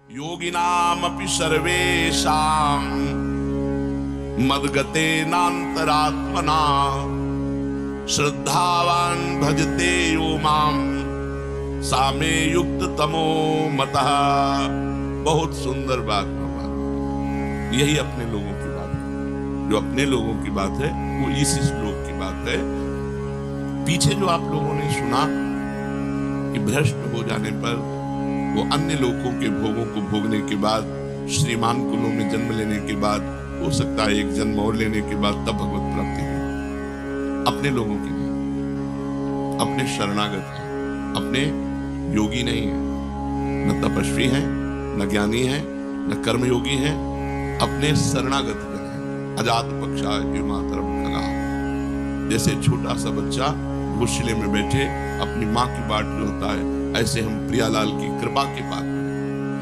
योगिनामपि सर्वेषां मद्गतेनान्तरात्मना श्रद्धावान भजते यो माम सामे युक्त तमो मतः। बहुत सुंदर बात बाबा, यही अपने लोगों की बात है। जो अपने लोगों की बात है वो इस श्लोक की बात है। पीछे जो आप लोगों ने सुना कि भ्रष्ट हो जाने पर वो अन्य लोगों के भोगों को भोगने के बाद, श्रीमान कुलों में जन्म लेने के बाद, हो सकता है एक जन्म और लेने के बाद तब भगवत प्राप्ति हो। अपने लोगों की नहीं, अपने शरणागत है, अपने योगी नहीं है, न तपस्वी है, न ज्ञानी है, न कर्मयोगी है, अपने शरणागत है। अजात पक्षा मातरम खगा, जैसे छोटा सा बच्चा घोंसले में बैठे अपनी माँ की बाट जोता है, ऐसे हम प्रियालाल की कृपा के पास,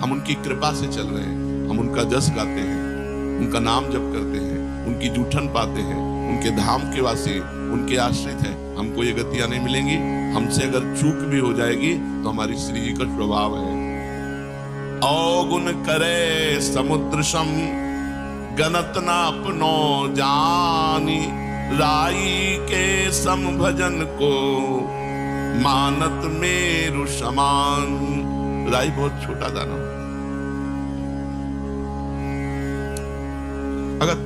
हम उनकी कृपा से चल रहे हैं। हम उनका जस गाते हैं, उनका नाम जप करते हैं, उनकी जूठन पाते हैं, उनके धाम के वासी, उनके आश्रित हैं। हमको ये गतियां नहीं मिलेंगी। हमसे अगर चूक भी हो जाएगी तो हमारी श्री जी का स्वभाव है। अवगुण करे समुद्र सम गणत ना अपनो जानी, राई के सम भजन को मानत मेरु समान। राई बहुत छोटा दाना, अगर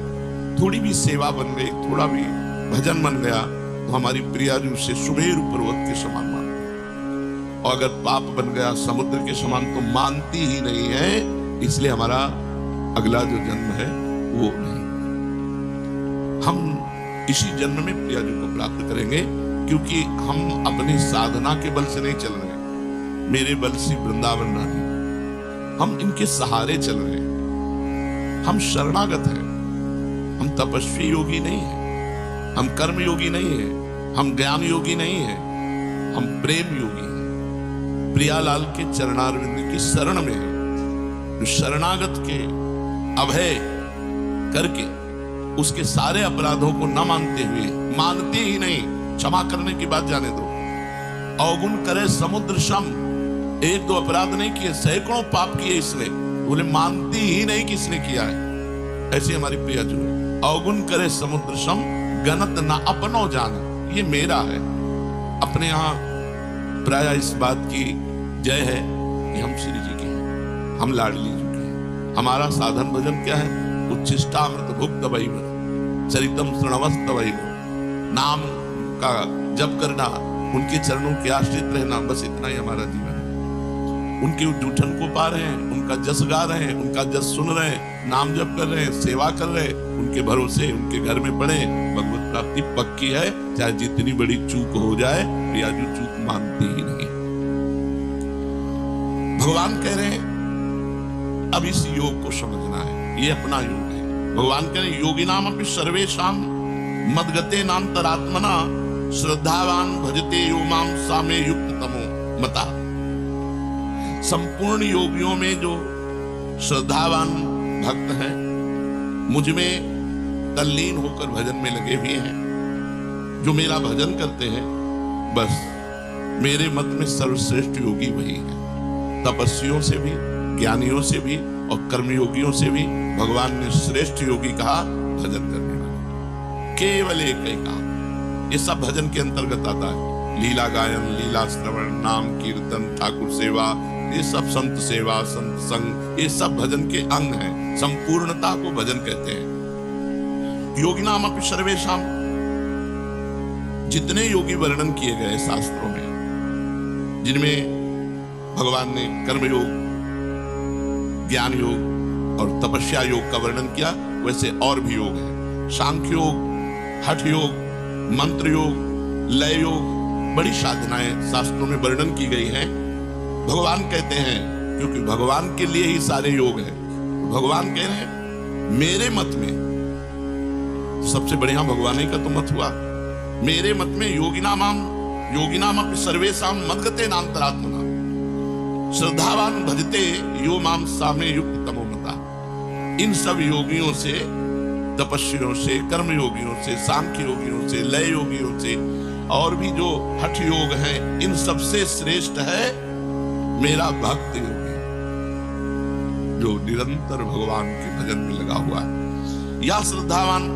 थोड़ी भी सेवा बन गई, थोड़ा भी भजन बन गया तो हमारी प्रिया जी उसे सुमेरु पर्वत के समान मानती, और अगर पाप बन गया समुद्र के समान तो मानती ही नहीं है। इसलिए हमारा अगला जो जन्म है वो नहीं। हम इसी जन्म में प्रिया जी को प्राप्त करेंगे, क्योंकि हम अपनी साधना के बल से नहीं चल रहे। मेरे बल से वृंदावन रानी, हम इनके सहारे चल रहे हैं। हम शरणागत हैं, हम तपस्वी योगी नहीं हैं, हम कर्म योगी नहीं हैं, हम ज्ञान योगी नहीं हैं, हम प्रेम योगी हैं। प्रियालाल के चरणारविंद की शरण में है। जो शरणागत के अभय करके उसके सारे अपराधों को न मानते हुए, मानते ही नहीं, क्षमा करने की बात जाने दो। अवगुण करे समुद्र सम, एक दो अपराध नहीं किए, सैकड़ों पाप किए इसने, बोले मानती ही नहीं कि इसने किया है। ऐसी हमारी प्रिया जो है। अवगुण करे समुद्र सम गणत ना अपनो जान, ये मेरा है। अपने यहां प्राय इस बात की जय है कि हम श्री जी के हैं, हम लाडली जी के हैं। हमारा साधन भजन क्या है? उच्छिष्टामृत भुक्त वही चरितम श्रणवस्त वही, नाम का जप करना, उनके चरणों के आश्रित रहना, बस इतना ही हमारा जीवन है। उनके जूठन को पा रहे हैं, उनका जस गा रहे हैं, उनका जस सुन रहे हैं, नाम जप कर रहे हैं, सेवा कर रहे हैं, उनके भरोसे उनके घर में पड़े, भगवत प्राप्ति पक्की है। चाहे जितनी बड़ी चूक हो जाए, प्रिया जी चूक मानती ही नहीं। भगवान कह रहे हैं अब इस योग को समझना है, ये अपना योग है। भगवान कह रहे योगिनाम अपि सर्वेषां मद्गतेनान्तरात्मना श्रद्धावान भजते यो माम सामे युक्त तमो मता। संपूर्ण योगियों में जो श्रद्धावान भक्त हैं, मुझ में तल्लीन होकर भजन में लगे हुए हैं, जो मेरा भजन करते हैं, बस मेरे मत में सर्वश्रेष्ठ योगी वही है। तपस्वियों से भी, ज्ञानियों से भी और कर्मयोगियों से भी भगवान ने श्रेष्ठ योगी कहा भजन करने वाले। केवल एक ही काम, ये सब भजन के अंतर्गत आता है। लीला गायन, लीला श्रवण, नाम कीर्तन, ठाकुर सेवा, ये सब संत सेवा, संत संग, ये सब भजन के अंग हैं। संपूर्णता को भजन कहते हैं। योगिनाम अपि सर्वेषां, जितने योगी वर्णन किए गए शास्त्रों में, जिनमें भगवान ने कर्मयोग, ज्ञान योग और तपस्या योग का वर्णन किया, वैसे और भी योग है। सांख्य योग, हठ योग, मंत्र योग, लय योग, बड़ी साधनाएं शास्त्रों में वर्णन की गई हैं। भगवान कहते हैं, क्योंकि भगवान के लिए ही सारे योग हैं, तो भगवान कह रहे हैं मेरे मत में सबसे बढ़िया भगवान ही का तो मत हुआ। मेरे मत में योगिनाम अपि सर्वेषां मद्गतेनान्तरात्मना श्रद्धावान भजते यो माम सामे युक्त तमो मता। इन सब योगियों से, तपस्वियों से, कर्म योगियों से, सांख्य योगियों से, लय योगियों से, और भी जो हठ योग हैं, इन सबसे श्रेष्ठ है मेरा भक्त योगी। जो निरंतर भगवान के भजन में लगा हुआ है। या श्रद्धावान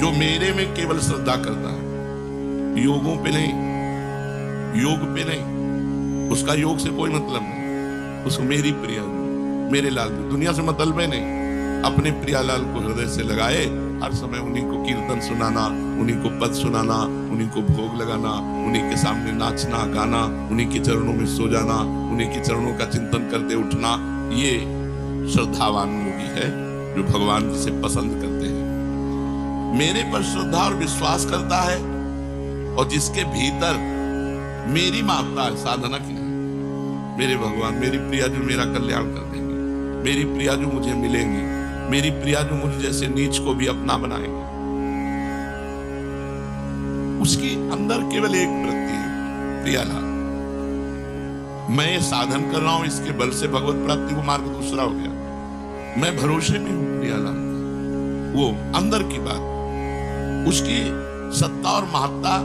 जो मेरे में केवल श्रद्धा करता है, योगों पे नहीं, योग पे नहीं, उसका योग से कोई मतलब नहीं, उसको मेरी प्रिया मेरे लाल दुनिया से मतलब है नहीं, अपने प्रियालाल को हृदय से लगाए, हर समय उन्हीं को कीर्तन सुनाना, उन्हीं को पद सुनाना, उन्हीं को भोग लगाना, उन्हीं के सामने नाचना गाना, उन्हीं के चरणों में सो जाना, उन्हीं के चरणों का चिंतन करते उठना, ये श्रद्धावान योगी है जो भगवान जी से पसंद करते हैं। मेरे पर श्रद्धा और विश्वास करता है और जिसके भीतर मेरी मात्रा है साधना की, मेरे भगवान, मेरी प्रिया जो मेरा कल्याण कर देंगे, मेरी प्रिया जो मुझे मिलेंगी, मेरी प्रिया जो मुझे जैसे नीच को भी अपना बनाएंगे, उसकी अंदर केवल एक वृत्ति है, प्रियालाल। मैं ये साधन कर रहा हूं, इसके बल से भगवत प्राप्ति को मार्ग दूसरा हो गया, मैं भरोसे में हूं प्रियालाल। वो अंदर की बात, उसकी सत्ता और महत्ता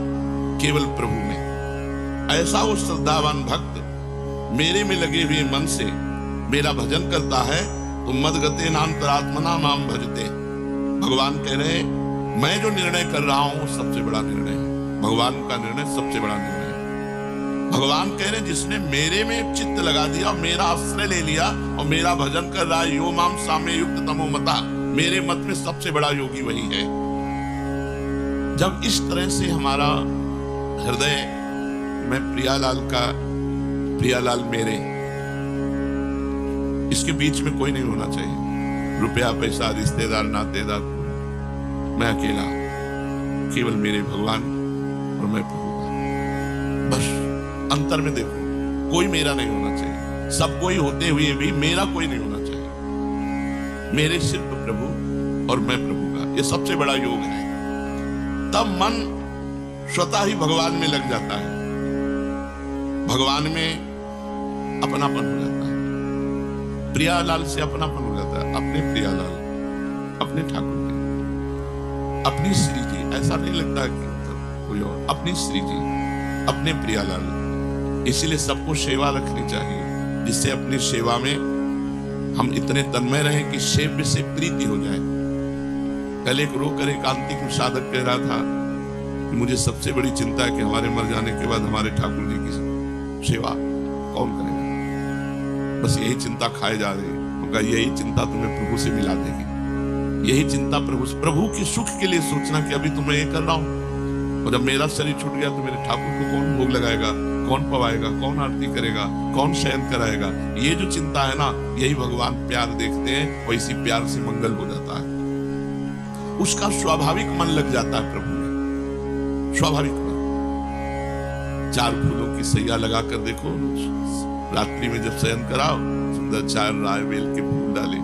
केवल प्रभु में। ऐसा वो श्रद्धावान भक्त मेरे में लगे हुए मन से मेरा भजन करता है तो मदगते नान्तरात्मना माम भजते। भगवान कह रहे हैं मैं जो निर्णय कर रहा हूं सबसे बड़ा निर्णय है, भगवान का निर्णय सबसे बड़ा निर्णय है। भगवान कह रहे हैं जिसने मेरे में चित्त लगा दिया और मेरा आश्रय ले लिया और मेरा भजन कर रहा है, यो माम साम्य युक्त तमो मता, मेरे मत में सबसे बड़ा योगी वही है। जब इस तरह से हमारा हृदय, मैं प्रियालाल का, प्रियालाल मेरे, इसके बीच में कोई नहीं होना चाहिए, रुपया पैसा रिश्तेदार नातेदार, मैं अकेला, केवल मेरे भगवान और मैं प्रभु। बस अंतर में देखो, कोई मेरा नहीं होना चाहिए, सब कोई होते हुए भी मेरा कोई नहीं होना चाहिए, मेरे सिर्फ प्रभु और मैं प्रभु का, ये सबसे बड़ा योग है। तब मन स्वतः ही भगवान में लग जाता है, भगवान में अपनापन हो जाता है, प्रियालाल से अपनापन हो जाता है, अपने प्रियालाल, अपने ठाकुर जी, अपनी श्री जी, ऐसा नहीं लगता कि कोई और, अपनी श्री जी, अपने प्रियालाल। इसीलिए सबको सेवा रखनी चाहिए, जिससे अपनी सेवा में हम इतने तन्मय रहें कि सेव्य से प्रीति हो जाए। कल एक रोकर एकांतिक साधक कह रहा था कि मुझे सबसे बड़ी चिंता है कि हमारे मर जाने के बाद हमारे ठाकुर जी की सेवा कौन करेगा, बस यही चिंता खाए जा रही है। उनका यही चिंता तुम्हें प्रभु से मिला देगी, यही चिंता प्रभु के सुख के लिए सोचना कि अभी तो मैं ये कर रहा हूं, और जब मेरा शरीर छूट गया तो मेरे ठाकुर को कौन भोग लगाएगा, कौन पवाएगा, कौन आरती करेगा, कौन शयन कराएगा। ये जो चिंता है ना, यही भगवान प्यार देखते हैं और इसी प्यार से मंगल हो जाता है। उसका स्वाभाविक मन लग जाता है प्रभु में, स्वाभाविक मन। 4 फूलों की सैया लगाकर देखो, रात्रि में जब शयन कराओ, सुंदर 4 राय बेल के फूल डाले,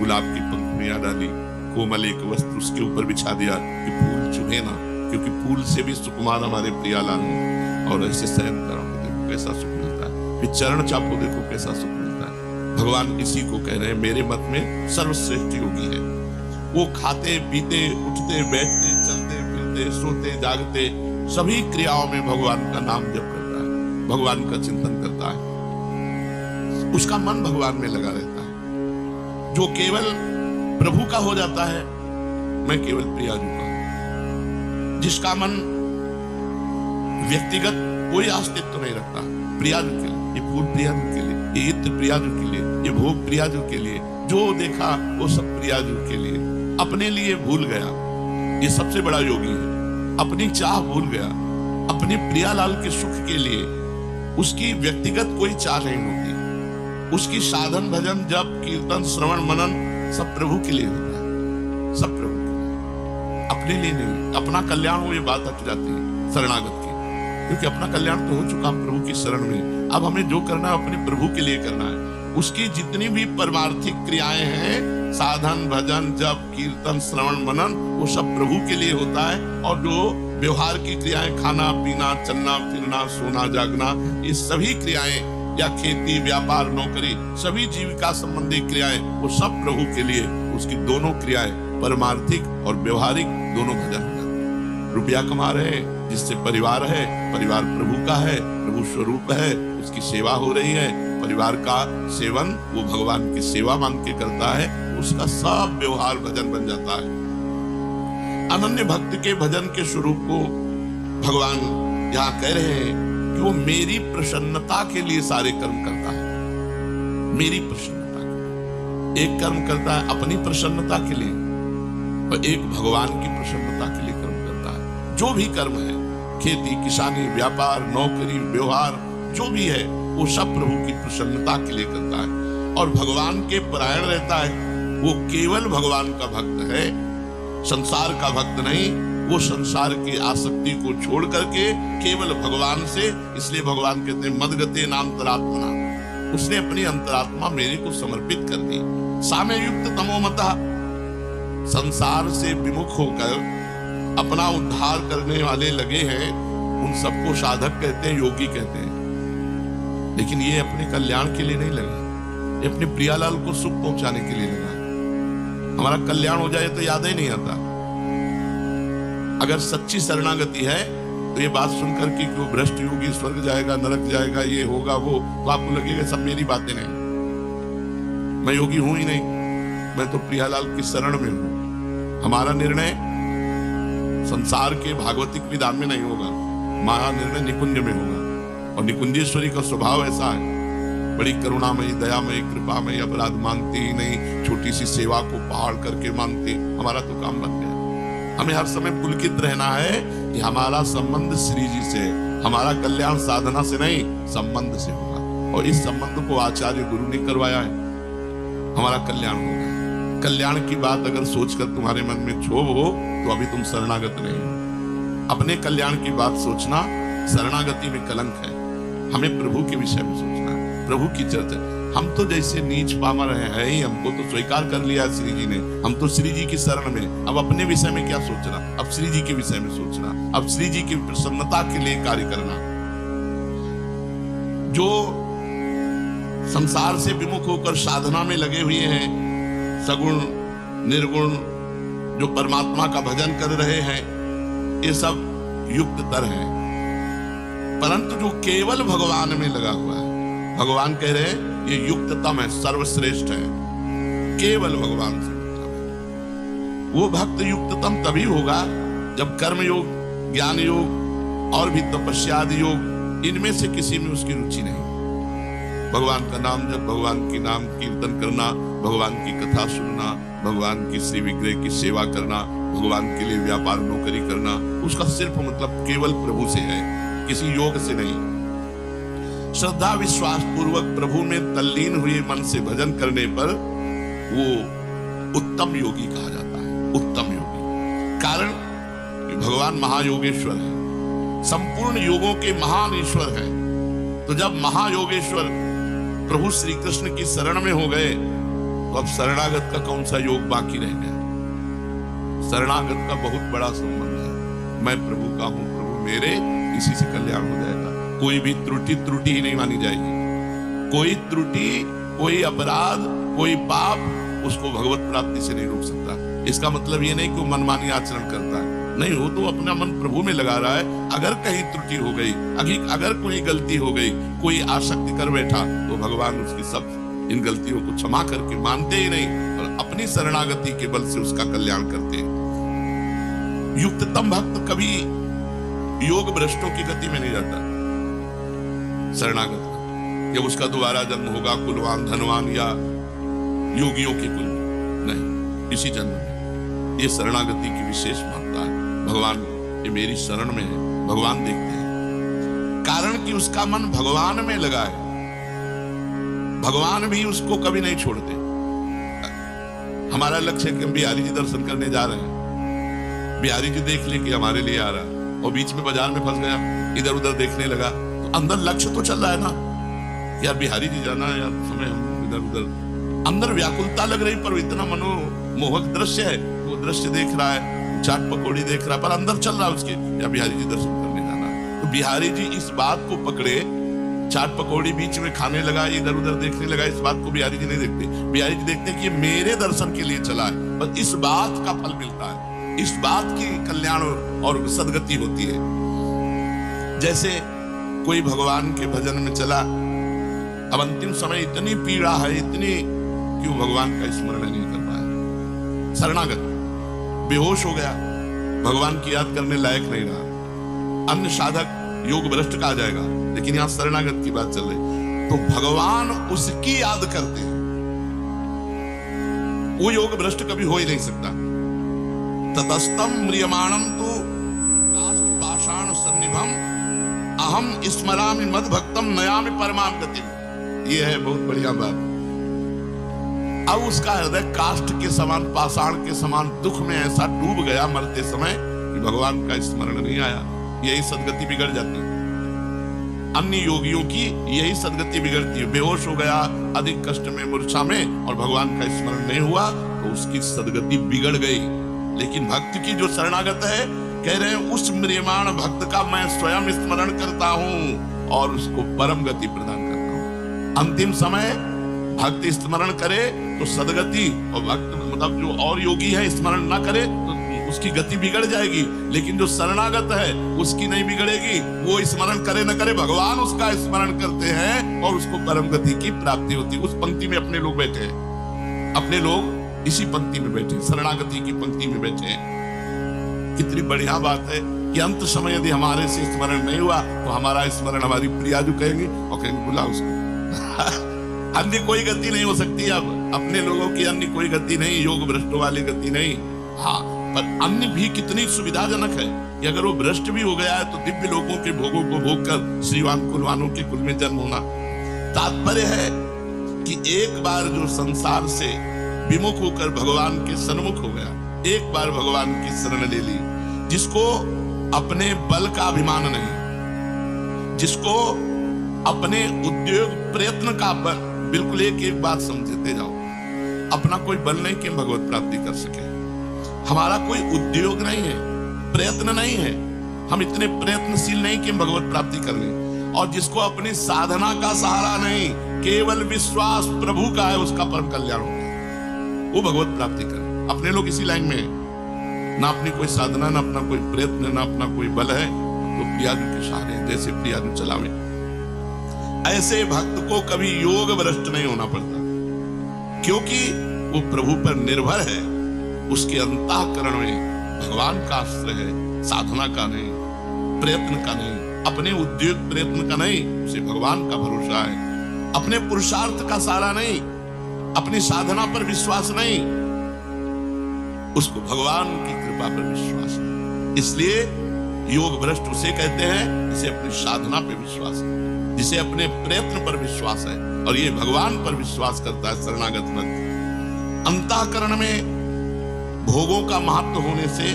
गुलाब की पंखुड़ियां डाली, कोमल एक वस्त्र उसके ऊपर बिछा दिया कि फूल चुभे ना, क्योंकि फूल से भी सुकुमार हमारे प्रियालाल हैं। और ऐसे शयन कराओ, देखो कैसा सुख मिलता है, फिर चरण चापो, देखो कैसा सुख मिलता है। भगवान इसी को कह रहे हैं, मेरे मत में सर्वश्रेष्ठ योगी है। वो खाते पीते उठते बैठते चलते फिरते सोते जागते सभी क्रियाओं में भगवान का नाम जप करता है, भगवान का चिंतन करता है, उसका मन भगवान में लगा रहता है। जो केवल प्रभु का हो जाता है, मैं केवल प्रियाजू का, जिसका मन व्यक्तिगत कोई अस्तित्व नहीं रखता, प्रियाजू के लिए, ये फूल प्रियाजू के लिए, ये इत्र प्रियाजू के लिए, ये भोग प्रियाजू के लिए, जो देखा वो सब प्रियाजू के लिए, अपने लिए भूल गया, ये सबसे बड़ा योगी है। अपनी चाह भूल गया, अपने प्रियालाल के सुख के लिए उसकी व्यक्तिगत कोई चाह नहीं होती, उसकी साधन भजन जप कीर्तन श्रवण मनन सब प्रभु के लिए होता है, सब प्रभु के लिए, अपने लिए नहीं। अपना कल्याण हो ये बात हट जाती है शरणागत की, क्योंकि अपना कल्याण तो हो चुका प्रभु की शरण में। अब हमें जो करना है अपने प्रभु के लिए करना है। उसकी जितनी भी परमार्थिक क्रियाएं हैं, साधन भजन जप कीर्तन श्रवण मनन, वो सब प्रभु के लिए होता है। और जो व्यवहार की क्रियाएं, खाना पीना चलना फिरना सोना जागना, ये सभी क्रियाएं या खेती व्यापार नौकरी, सभी जीविका संबंधी क्रियाएं, वो सब प्रभु के लिए। उसकी दोनों क्रियाएं परमार्थिक और व्यवहारिक दोनों भजन हो जाते। रुपया कमा रहे जिससे परिवार है, परिवार प्रभु का है, प्रभु स्वरूप है, उसकी सेवा हो रही है, परिवार का सेवन वो भगवान की सेवा मान के करता है, उसका सब व्यवहार भजन बन जाता है। अनन्य भक्त के भजन के स्वरूप को भगवान यहां कह रहे हैं कि वो मेरी प्रसन्नता के लिए सारे कर्म करता है। मेरी प्रसन्नता के लिए एक कर्म करता है, अपनी प्रसन्नता के लिए, और एक भगवान की प्रसन्नता के लिए कर्म करता है। जो भी कर्म है, खेती, किसानी, व्यापार, नौकरी, व्यवहार, जो भी है वो सब प्रभु की प्रसन्नता के लिए करता है और भगवान के परायण रहता है। वो केवल भगवान का भक्त है, संसार का भक्त नहीं। वो संसार की आसक्ति को छोड़ करके केवल भगवान से, इसलिए भगवान कहते हैं मदगते नान्तरात्मना, उसने अपनी अंतरात्मा मेरे को समर्पित कर दी। साम्य युक्त तमोमतः, संसार से विमुख होकर अपना उद्धार करने वाले लगे हैं, उन सबको साधक कहते हैं, योगी कहते हैं। लेकिन ये अपने कल्याण के लिए नहीं लगा, ये अपने प्रियालाल को सुख पहुंचाने के लिए लगा। हमारा कल्याण हो जाए तो याद ही नहीं आता। अगर सच्ची शरणागति है तो ये बात सुनकर कि वो भ्रष्ट योगी स्वर्ग जाएगा, नरक जाएगा, ये होगा वो, तो आपको लगेगा सब मेरी बातें नहीं, मैं योगी हूं ही नहीं, मैं तो प्रियालाल की शरण में हूं। हमारा निर्णय संसार के भागवतिक विधान में नहीं होगा, हमारा निर्णय निकुंज में होगा। और निकुंजेश्वरी का स्वभाव ऐसा है, बड़ी करुणामयी, दयामयी, कृपामयी, अपराध मानती ही नहीं, छोटी सी सेवा को पहाड़ करके मानती। हमारा तो काम बन गया। हमें हर समय पुलकित रहना है कि हमारा संबंध श्री जी से, हमारा कल्याण साधना से नहीं, संबंध से होगा। और इस संबंध को आचार्य गुरु ने करवाया है, हमारा कल्याण होगा। कल्याण की बात अगर सोचकर तुम्हारे मन में क्षोभ हो तो अभी तुम शरणागत नहीं हो। अपने कल्याण की बात सोचना शरणागति में कलंक है। हमें प्रभु के विषय में सोचना है, प्रभु की चर्चा। हम तो जैसे नीच पामर हैं ही, हमको तो स्वीकार कर लिया है श्री जी ने, हम तो श्री जी की शरण में। अब अपने विषय में क्या सोचना, अब श्री जी के विषय में सोचना, अब श्री जी की प्रसन्नता के लिए कार्य करना। जो संसार से विमुख होकर साधना में लगे हुए हैं, सगुण निर्गुण जो परमात्मा का भजन कर रहे हैं, ये सब युक्त तर हैं। परंतु जो केवल भगवान में लगा हुआ है, भगवान कह रहे हैं ये युक्ततम है, सर्वश्रेष्ठ है, केवल भगवान से मतलब है। वो भक्त युक्ततम तभी होगा जब कर्म योग, ज्ञान योग और भी तपस्या आदि योग, इनमें से किसी में उसकी रुचि नहीं। भगवान का नाम जब, भगवान की नाम कीर्तन करना, भगवान की कथा सुनना, भगवान की श्री विग्रह की सेवा करना, भगवान के लिए व्यापार नौकरी करना, उसका सिर्फ मतलब केवल प्रभु से है, किसी योग से नहीं। श्रद्धा विश्वास पूर्वक प्रभु में तल्लीन हुए मन से भजन करने पर वो उत्तम योगी कहा जाता है, उत्तम योगी। कारण कि भगवान महायोगेश्वर है, संपूर्ण योगों के महान ईश्वर है। तो जब महायोगेश्वर प्रभु श्री कृष्ण की शरण में हो गए तो अब शरणागत का कौन सा योग बाकी रह गया। शरणागत का बहुत बड़ा संबंध है, मैं प्रभु का हूं, प्रभु मेरे, इसी से कल्याण हो जाएगा। कोई भी त्रुटि ही नहीं मानी जाएगी। कोई त्रुटि, कोई अपराध, कोई पाप उसको भगवत प्राप्ति से नहीं रोक सकता। इसका मतलब ये नहीं कि वो मनमानी आचरण करता है, नहीं, वो तो अपना मन प्रभु में लगा रहा है। अगर कहीं त्रुटि हो गई, अगर कोई गलती हो गई, कोई आसक्ति कर बैठा, तो भगवान उसकी सब इन गलतियों को क्षमा करके मानते ही नहीं और अपनी शरणागति के बल से उसका कल्याण करते हैं। युक्ततम भक्त कभी योग भ्रष्टों की गति में नहीं जाता। शरणागत जब उसका दोबारा जन्म होगा कुलवान, धनवान या योगियों के कुल नहीं, इसी जन्म में। ये शरणागति की विशेष महत्ता है। भगवान ये मेरी शरण में है, भगवान देखते हैं। कारण कि उसका मन भगवान में लगा है, भगवान भी उसको कभी नहीं छोड़ते। हमारा लक्ष्य है कि हम बिहारी जी दर्शन करने जा रहे हैं, बिहारी जी देख ले कि हमारे लिए आ रहा है, और बीच में बाजार में फंस गया, इधर उधर देखने लगा, तो अंदर लक्ष्य तो चल रहा है ना, यार बिहारी जी जाना है, यार समय हम इधर उधर, अंदर व्याकुलता लग रही, पर इतना मनोमोहक दृश्य है, वो दृश्य देख रहा है, चाट पकौड़ी देख रहा है, पर अंदर चल रहा है उसके, या बिहारी जी दर्शन करने जाना है। तो बिहारी जी इस बात को पकड़े, चाट पकौड़ी बीच में खाने लगा, इधर उधर देखने लगा, इस बात को बिहारी जी नहीं देखते। बिहारी जी देखते हैं कि मेरे दर्शन के लिए चला है, बस इस बात का फल मिलता है, इस बात की कल्याण और सदगति होती है। जैसे कोई भगवान के भजन में चला, अब अंतिम समय इतनी पीड़ा है, इतनी, क्यों भगवान का स्मरण नहीं कर पाया। शरणागत बेहोश हो गया, भगवान की याद करने लायक नहीं रहा। अन्य साधक योग भ्रष्ट कहा जाएगा, लेकिन यहां शरणागत की बात चल रही। तो भगवान उसकी याद करते हैं, वो योग भ्रष्ट कभी हो ही नहीं सकता। ततस्तम म्रियमाणम तो काष्ठ पाषाण सन्निभम अहम स्मरामि मद भक्तम नयामि परमाम गतिम। ये है बहुत बढ़िया बात। अब उसका हृदय काष्ठ के समान, पाषाण के समान दुख में ऐसा डूब गया मरते समय कि भगवान का स्मरण नहीं आया। यही सदगति बिगड़ जाती है। अन्य योगियों की यही सदगति बिगड़ती है। बेहोश हो गया, अधिक कष्ट में, मूर्छा में, और भगवान का स्मरण नहीं हुआ तो उसकी सदगति बिगड़ गई। लेकिन भक्त की जो शरणागत है, कह रहे हैं उस म्रियमाण भक्त का मैं स्वयं स्मरण करता हूं और उसको परम गति प्रदान करता हूं। अंतिम समय भक्त स्मरण करे तो सदगति, और भक्त मतलब जो और योगी है स्मरण ना करे तो उसकी गति बिगड़ जाएगी। लेकिन जो शरणागत है उसकी नहीं बिगड़ेगी। वो स्मरण करे न करे, भगवान उसका स्मरण करते हैं और उसको परम गति की प्राप्ति होती है। उस पंक्ति में अपने लोग बैठे हैं, अपने लोग इसी पंक्ति में बैठे, शरणागति की पंक्ति में बैठे हैं। कितनी बढ़िया बात है कि अंत समय यदि हमारे से स्मरण नहीं हुआ तो हमारा स्मरण हमारी प्रियाजू कहेंगे और कहेंगे बुला उसको। अन्य कोई गति नहीं हो सकती। अब अपने लोगों की अन्य कोई गति नहीं, योग भ्रष्ट वाली गति नहीं। हाँ, पर अन्य भी कितनी सुविधाजनक है कि अगर वो भ्रष्ट भी हो गया है तो दिव्य लोगों के भोगों को भोग कर श्रीवान कुलवानों के कुल में जन्म होना। तात्पर्य है कि एक बार जो संसार से विमुख होकर भगवान के सन्मुख हो गया, एक बार भगवान की शरण ले ली, जिसको अपने बल का अभिमान नहीं, जिसको अपने उद्योग प्रयत्न का बल, बिल्कुल एक बात समझते जाओ, अपना कोई बल नहीं कि भगवत प्राप्ति कर सके। हमारा कोई उद्योग नहीं है, प्रयत्न नहीं है, हम इतने प्रयत्नशील नहीं कि हम भगवत प्राप्ति कर लें। और जिसको अपनी साधना का सहारा नहीं, केवल विश्वास प्रभु का है, उसका परम कल्याण होगा, वो भगवत प्राप्ति करे। अपने लोग इसी लाइन में है, ना अपनी कोई साधना, ना अपना कोई प्रयत्न, ना अपना कोई बल है, तो प्रियाजू के सहारे जैसे प्रियाजू चलावे। ऐसे भक्त को कभी योग भ्रष्ट नहीं होना पड़ता, क्योंकि वो प्रभु पर निर्भर है। उसके अंतःकरण में भगवान का आश्रय है, साधना का नहीं, प्रयत्न का नहीं, अपने उद्योग प्रयत्न का नहीं, उसे भगवान का भरोसा है। अपने पुरुषार्थ का सहारा नहीं, अपनी साधना पर विश्वास नहीं, उसको भगवान की कृपा पर विश्वास है। इसलिए योग भ्रष्ट उसे कहते हैं जिसे अपनी साधना पर विश्वास है, जिसे अपने प्रयत्न पर विश्वास है, और ये भगवान पर विश्वास करता है शरणागत भक्त। अंतःकरण में भोगों का महत्व होने से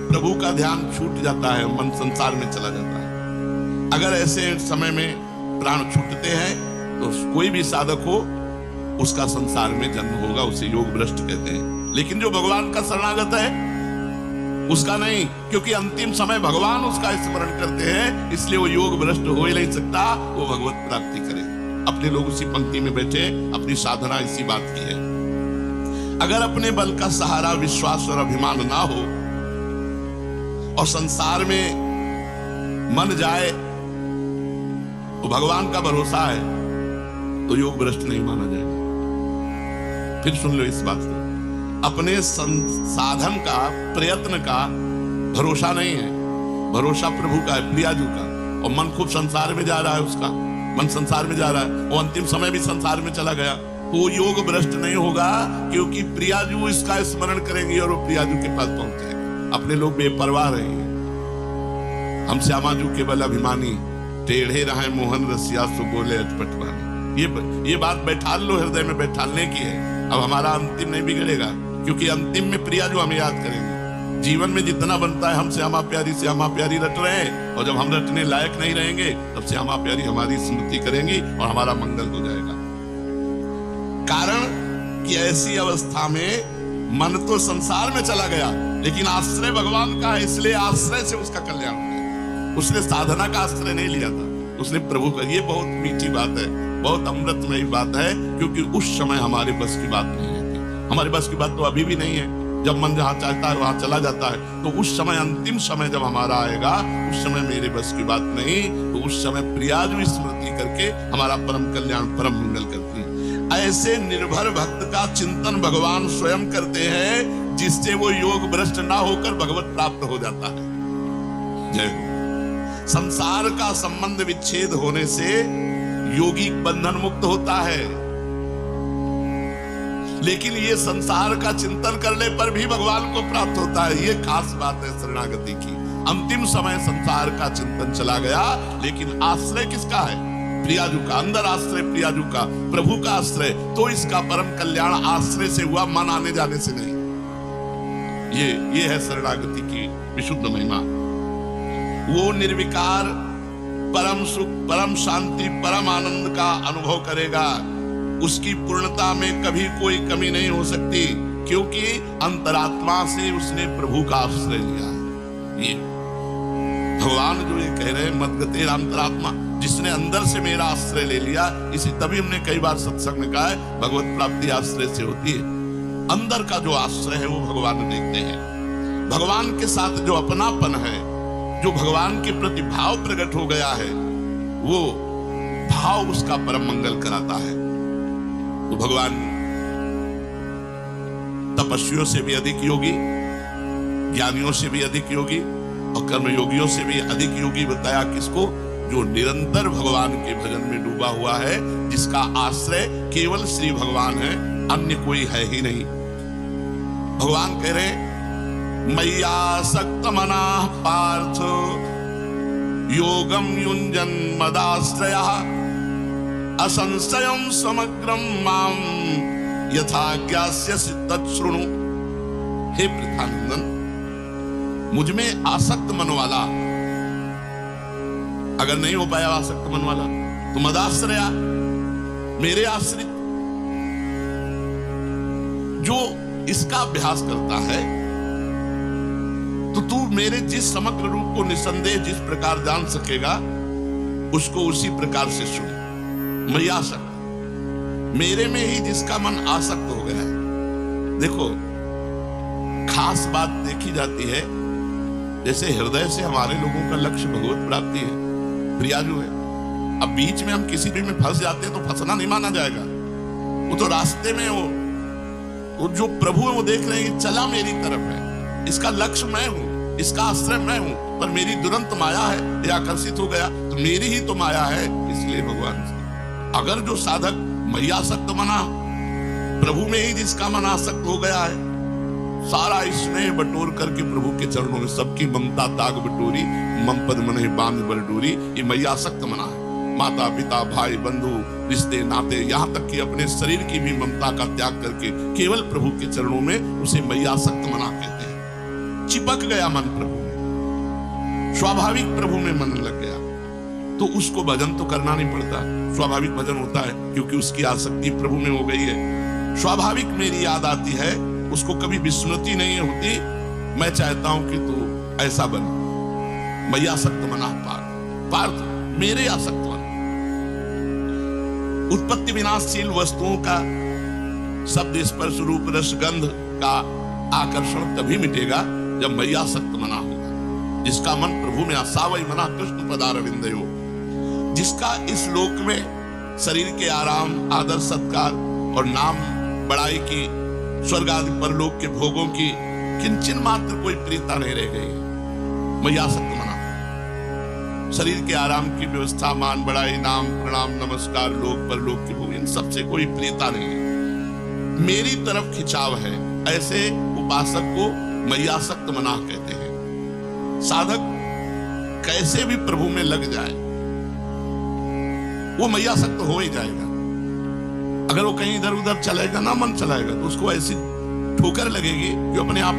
प्रभु का ध्यान छूट जाता है, मन संसार में चला जाता है। अगर ऐसे समय में प्राण छूटते हैं तो कोई भी साधक हो उसका संसार में जन्म होगा, उसे योग भ्रष्ट कहते हैं। लेकिन जो भगवान का शरणागत है उसका नहीं, क्योंकि अंतिम समय भगवान उसका स्मरण करते हैं, इसलिए वो योग भ्रष्ट हो ही नहीं सकता, वो भगवत प्राप्ति करे। अपने लोग उसी पंक्ति में बैठे, अपनी साधना इसी बात की है। अगर अपने बल का सहारा, विश्वास और अभिमान ना हो और संसार में मन जाए तो भगवान का भरोसा है तो योग भ्रष्ट नहीं माना जाएगा। फिर सुन लो इस बात को, अपने साधन का, प्रयत्न का भरोसा नहीं है, भरोसा प्रभु का है, प्रियाजू का। और मन खूब संसार में जा रहा है, उसका मन संसार में जा रहा है, वो अंतिम समय भी संसार में चला गया, तो योग भ्रष्ट नहीं होगा, क्योंकि प्रियाजू इसका स्मरण करेंगे और वो प्रियाजू के पास पहुंच जाएगा। अपने लोग बेपरवाह रहेंगे। हम श्यामाजू केवल अभिमानी, टेढ़े रहे मोहन रसिया सो बोले अटपट वाली। ये बात बैठा लो, हृदय में बैठालने की है। अब हमारा अंतिम नहीं बिगड़ेगा, क्योंकि अंतिम में प्रियाजू हमें याद करेंगे। जीवन में जितना बनता है हम श्यामा प्यारी रट रहे हैं, और जब हम रटने लायक नहीं रहेंगे तब श्यामा प्यारी हमारी स्मृति करेंगी और हमारा मंगल हो जाएगा। कारण कि ऐसी अवस्था में मन तो संसार में चला गया, लेकिन आश्रय भगवान का है, इसलिए आश्रय से उसका कल्याण हो गया। उसने साधना का आश्रय नहीं लिया था, उसने प्रभु का। ये बहुत मीठी बात है, बहुत अमृतमयी बात है, क्योंकि उस समय हमारे बस की बात नहीं है। हमारे बस की बात तो अभी भी नहीं है। जब मन जहां चाहता है वहां चला जाता है। तो उस समय, अंतिम समय जब हमारा आएगा, उस समय मेरे बस की बात नहीं, तो उस समय प्रियाजू स्मृति करके हमारा परम कल्याण, परम मंगल करती है। ऐसे निर्भर भक्त का चिंतन भगवान स्वयं करते हैं, जिससे वो योग भ्रष्ट ना होकर भगवत प्राप्त हो जाता है। जय हो। संसार का संबंध विच्छेद होने से योगी बंधन मुक्त होता है, लेकिन ये संसार का चिंतन करने पर भी भगवान को प्राप्त होता है। ये खास बात है शरणागति की। अंतिम समय संसार का चिंतन चला गया, लेकिन आश्रय किसका है? प्रियाजू का। अंदर आश्रय प्रियाजू का, प्रभु का आश्रय, तो इसका परम कल्याण आश्रय से हुआ, मन आने जाने से नहीं। ये है शरणागति की विशुद्ध महिमा। वो निर्विकार परम सुख, परम शांति, परम आनंद का अनुभव करेगा। उसकी पूर्णता में कभी कोई कमी नहीं हो सकती, क्योंकि अंतरात्मा से उसने प्रभु का आश्रय लिया। ये भगवान जो ये कह रहे हैं, मद्गतेर अंतरात्मा, जिसने अंदर से मेरा आश्रय ले लिया। इसी तभी हमने कई बार सत्संग में कहा है, भगवत प्राप्ति आश्रय से होती है। अंदर का जो आश्रय है वो भगवान देखते हैं। भगवान के साथ जो अपनापन है, जो भगवान के प्रति भाव प्रकट हो गया है, वो भाव उसका परम मंगल कराता है। तो भगवान तपस्वियों से भी अधिक योगी, ज्ञानियों से भी अधिक योगी और कर्मयोगियों से भी अधिक योगी बताया किसको? जो निरंतर भगवान के भजन में डूबा हुआ है, जिसका आश्रय केवल श्री भगवान है, अन्य कोई है ही नहीं। भगवान कह रहे, मय्यासक्त मनाः पार्थ योगम युञ्जन मदाश्रयः असंशयं समग्रं मां यथा ज्ञास्यसि तच्छृणु। हे पृथानंदन, मुझ में आसक्त मन वाला, अगर नहीं हो पाया आसक्त मन वाला, तो मदाश्रया, मेरे आश्रित, जो इसका अभ्यास करता है, तो तू मेरे जिस समग्र रूप को निसंदेह जिस प्रकार जान सकेगा, उसको उसी प्रकार से सुन। मैं आसक्त, मेरे में ही जिसका मन आसक्त हो गया है। देखो, खास बात देखी जाती है, जैसे हृदय से हमारे लोगों का लक्ष्य भगवत प्राप्ति है, प्रियाजू है। अब बीच में हम किसी भी में फंस जाते हैं तो फंसना नहीं माना जाएगा। वो तो रास्ते में वो जो प्रभु है वो देख रहे हैं कि चला मेरी तरफ है, इसका लक्ष्य मैं हूं, इसका आश्रय मैं हूं, पर मेरी दुरंत माया है, ये आकर्षित हो गया, तो मेरी ही तो माया है। इसलिए भगवान से अगर जो साधक मय्यासक्त मना, प्रभु में ही जिसका मन आसक्त हो गया है, सारा स्नेह बटोर करके प्रभु के चरणों में सबकी ममता ताग बटोरी, मम पद मन बांध बर डोरी, ये मय्यासक्त मना है। माता पिता भाई बंधु रिश्ते नाते, यहाँ तक कि अपने शरीर की भी ममता का त्याग करके केवल प्रभु के चरणों में, उसे मय्यासक्त मना कहते हैं। चिपक गया मन प्रभु में, स्वाभाविक प्रभु में मन लग गया, तो उसको भजन तो करना नहीं पड़ता, स्वाभाविक भजन होता है, क्योंकि उसकी आसक्ति प्रभु में हो गई है। स्वाभाविक मेरी याद आती है, उसको कभी विस्मृति नहीं होती। मैं चाहता हूं कि तू ऐसा बन। मय्यासक्त मना पार्थ, मेरे आसक्त मन। उत्पत्ति विनाशशील वस्तुओं का शब्द स्पर्श रूप रस गंध का आकर्षण तभी मिटेगा जब मय्यासक्त मना होगा, जिसका मन प्रभु में आसावई मना कृष्ण पदारविंदयो, जिसका इस लोक में शरीर के आराम, आदर सत्कार और नाम बड़ाई की, स्वर्ग आदि परलोक के भोगों की किंचन मात्र कोई प्रियता नहीं रह गई। मय्यासक्त मना, शरीर के आराम की व्यवस्था, मान बड़ाई, नाम प्रणाम नमस्कार, लोक परलोक के भोग, इन सबसे कोई प्रियता नहीं है, मेरी तरफ खिंचाव है। ऐसे उपासक को मय्यासक्त मना कहते हैं। साधक कैसे भी प्रभु में लग जाए, वो मय्यासक्त हो ही जाएगा। अगर वो कहीं इधर उधर चलेगा ना, मन चलाएगा, तो उसको ऐसी ठोकर लगेगी जो अपने आप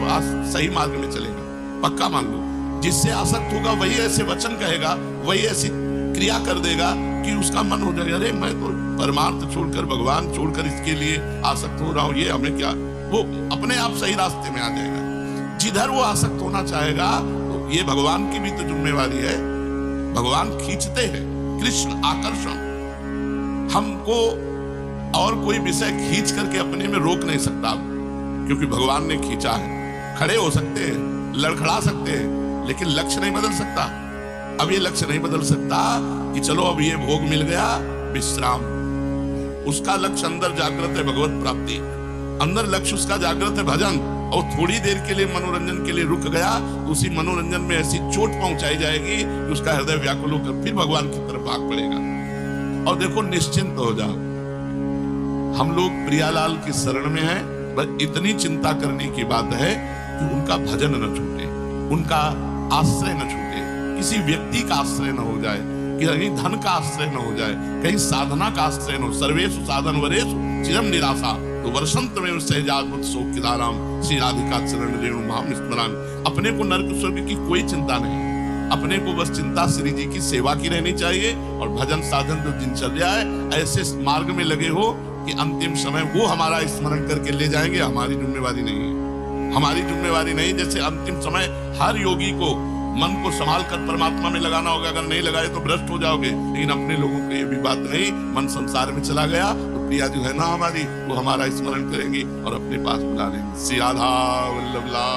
सही मार्ग में चलेगा। पक्का मान लो, जिससे आसक्त होगा वही ऐसे वचन कहेगा, वही ऐसी क्रिया कर देगा कि उसका मन हो जाएगा, अरे मैं तो परमार्थ छोड़कर, भगवान छोड़कर इसके लिए आसक्त हो रहा हूं, ये हमें क्या, वो अपने आप सही रास्ते में आ जाएगा। जिधर वो आसक्त होना चाहेगा, तो ये भगवान की भी तो जिम्मेवारी है। भगवान खींचते हैं, कृष्ण आकर्षण, हमको और कोई विषय खींच करके अपने में रोक नहीं सकता। क्योंकि भगवान ने खींचा है। खड़े हो सकते हैं, लड़खड़ा सकते हैं, लेकिन लक्ष्य नहीं बदल सकता। अब ये लक्ष्य नहीं बदल सकता कि चलो अब ये भोग मिल गया, विश्राम। उसका लक्ष्य अंदर जागृत है भगवत प्राप्ति, अंदर लक्ष्य उसका जागृत है भजन। और थोड़ी देर के लिए मनोरंजन के लिए रुक गया तो उसी मनोरंजन में ऐसी चोट पहुंचाई जाएगी कि उसका हृदय व्याकुल होकर फिर भगवान की तरफ भाग पड़ेगा। और देखो, निश्चिंत हो जाओ, हम लोग प्रियालाल की शरण में हैं। बस इतनी चिंता करने की बात है कि उनका भजन न छूटे, उनका आश्रय न छूटे, किसी व्यक्ति का आश्रय न हो जाए, कहीं धन का आश्रय न हो जाए, कहीं साधना का आश्रय न हो। सर्वेषु साधन वरेषु चिरम निराशा तो वर्षंत में सहजात शोक किलाराम श्री राधिका चरण रेणु महाम स्मरण। अपने को नरक स्वर्ग की कोई चिंता नहीं, अपने को बस चिंता श्री जी की सेवा की रहनी चाहिए। और भजन साधन जो दिनचर्या है, ऐसे मार्ग में लगे हो कि अंतिम समय वो हमारा स्मरण करके ले जाएंगे। हमारी जिम्मेवारी नहीं है, हमारी जिम्मेवारी नहीं। जैसे अंतिम समय हर योगी को मन को संभाल कर परमात्मा में लगाना होगा, अगर नहीं लगाए तो भ्रष्ट हो जाओगे। लेकिन अपने लोगों को ये भी बात नहीं, मन संसार में चला गया तो प्रिया जो है ना हमारी, वो हमारा स्मरण करेंगी और अपने पास बुला लेंगे। श्री राधा वल्लभ लाल।